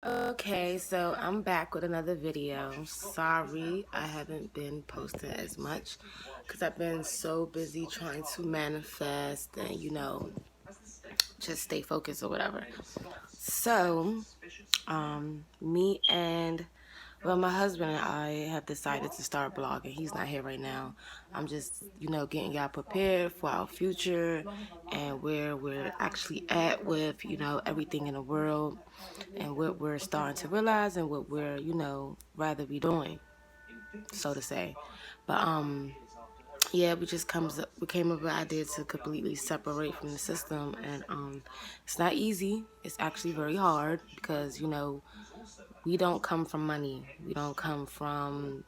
Okay, so I'm back with another video. Sorry, I haven't been posting as much because I've been so busy trying to manifest and, just stay focused or whatever. So, me and my husband and I have decided to start blogging. He's not here right now. I'm just, getting y'all prepared for our future and where we're actually at with, everything in the world and what we're starting to realize and what we're, rather be doing, so to say. But yeah, we came up with an idea to completely separate from the system, and it's not easy. It's actually very hard because we don't come from money. We don't come from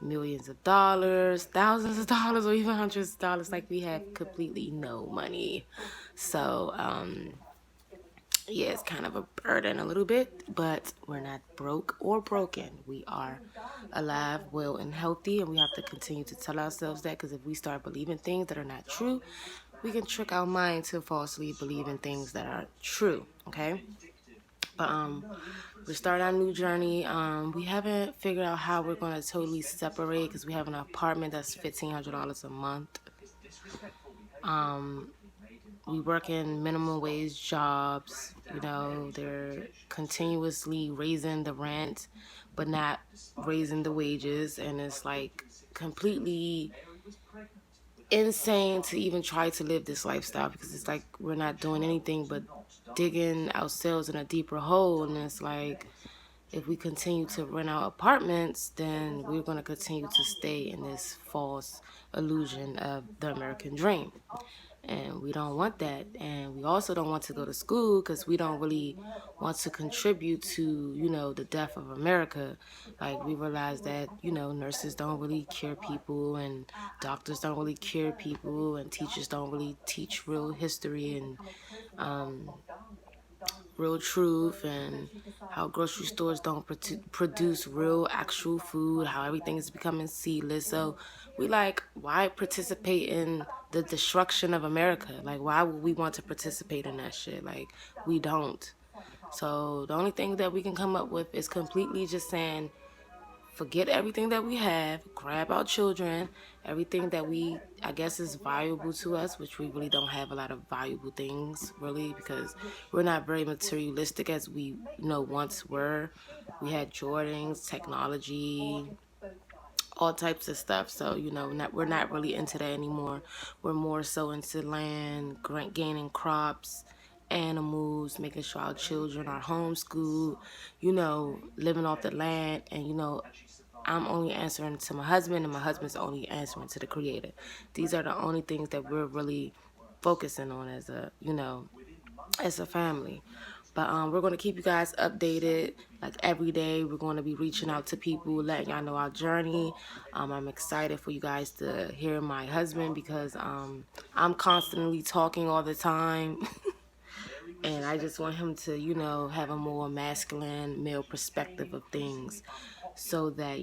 millions of dollars, thousands of dollars, or even hundreds of dollars. Like, we have completely no money. So yeah, it's kind of a burden a little bit, but we're not broke or broken. We are alive, well, and healthy, and we have to continue to tell ourselves that, because if we start believing things that are not true, we can trick our mind to falsely believe in things that are true, okay? But we start our new journey. We haven't figured out how we're going to totally separate because we have an apartment that's $1,500 a month. We work in minimum wage jobs. They're continuously raising the rent but not raising the wages, and it's like completely insane to even try to live this lifestyle, because it's like we're not doing anything but digging ourselves in a deeper hole. And it's like, if we continue to rent out apartments, then we're going to continue to stay in this false illusion of the American dream. And we don't want that. And we also don't want to go to school because we don't really want to contribute to, the death of America. Like, we realize that, nurses don't really cure people, and doctors don't really cure people, and teachers don't really teach real history and real truth, and how grocery stores don't produce real actual food, how everything is becoming seedless. So we like, why participate in the destruction of America? Like, why would we want to participate in that shit? Like, we don't. So the only thing that we can come up with is completely just saying, forget everything that we have, grab our children, everything that I guess, is valuable to us, which we really don't have a lot of valuable things, really, because we're not very materialistic as we, once were. We had Jordans, technology, all types of stuff. So, we're not really into that anymore. We're more so into land, gaining crops, animals, making sure our children are homeschooled, living off the land. And, I'm only answering to my husband, and my husband's only answering to the Creator. These are the only things that we're really focusing on as a family. But we're going to keep you guys updated, like, every day. We're going to be reaching out to people, letting y'all know our journey. I'm excited for you guys to hear my husband, because I'm constantly talking all the time. And I just want him to, have a more masculine, male perspective of things, so that,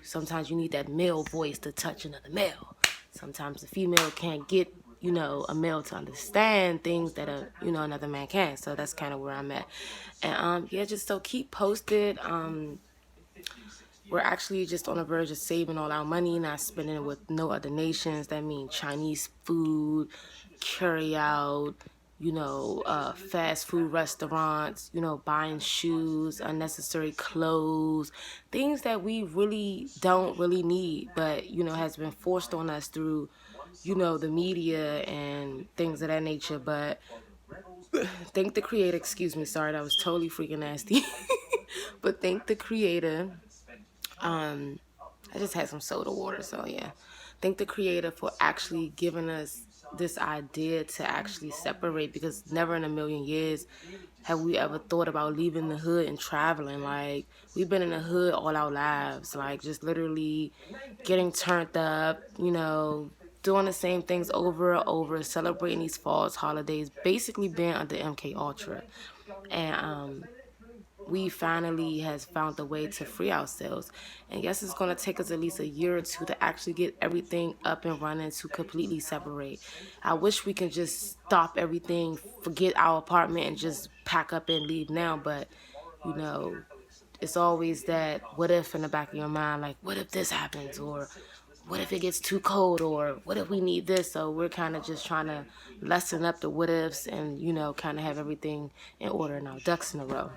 sometimes you need that male voice to touch another male. Sometimes the female can't get, a male to understand things that another man can. So that's kind of where I'm at. And yeah, just so keep posted. We're actually just on the verge of saving all our money, not spending it with no other nations. That means Chinese food, carry out, fast food restaurants, buying shoes, unnecessary clothes, things that we really don't really need, but, has been forced on us through, the media and things of that nature. But thank the Creator, excuse me, sorry, that was totally freaking nasty. But thank the Creator. I just had some soda water, so yeah. Thank the Creator for actually giving us this idea to actually separate, because never in a million years have we ever thought about leaving the hood and traveling. Like, we've been in the hood all our lives, like, just literally getting turned up, doing the same things over and over, celebrating these false holidays, basically being under MK Ultra. And we finally has found a way to free ourselves. And yes, it's going to take us at least a year or two to actually get everything up and running to completely separate. I wish we can just stop everything, forget our apartment, and just pack up and leave now. But, you know, it's always that what if in the back of your mind, like, what if this happens? Or what if it gets too cold? Or what if we need this? So we're kind of just trying to lessen up the what ifs and, you know, kind of have everything in order and our ducks in a row.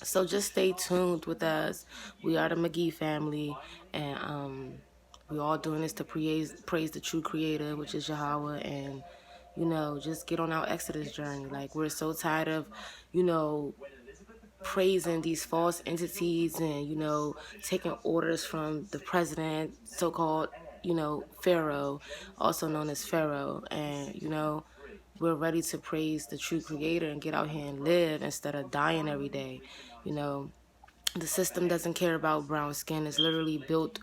So just stay tuned with us. We are the McGee family, and we all doing this to praise the true creator, which is Yahweh, and, you know, just get on our Exodus journey. Like, we're so tired of, you know, praising these false entities and, you know, taking orders from the president, so-called, you know, Pharaoh, also known as Pharaoh. And, you know, we're ready to praise the true creator and get out here and live instead of dying every day. You know, the system doesn't care about brown skin. It's literally built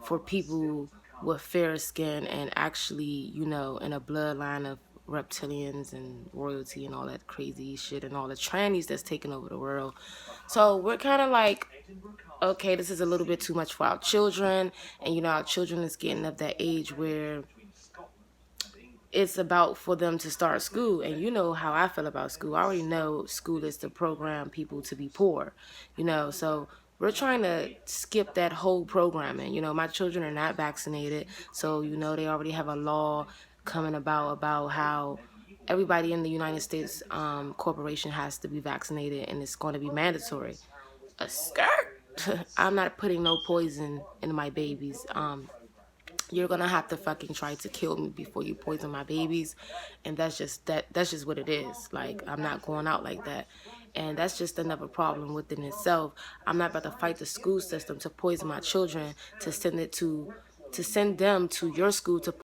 for people with fair skin and actually, you know, in a bloodline of reptilians and royalty and all that crazy shit and all the trannies that's taking over the world. So we're kind of like, okay, this is a little bit too much for our children. And, you know, our children is getting of that age where it's about for them to start school. And you know how I feel about school. I already know school is to program people to be poor, you know. So we're trying to skip that whole programming. You know, my children are not vaccinated. So, you know, they already have a law coming about how everybody in the United States corporation has to be vaccinated, and it's going to be mandatory. A skirt. I'm not putting no poison in my babies. You're gonna have to fucking try to kill me before you poison my babies. And that's just what it is. Like, I'm not going out like that. And that's just another problem within itself. I'm not about to fight the school system to poison my children, to send them to your school to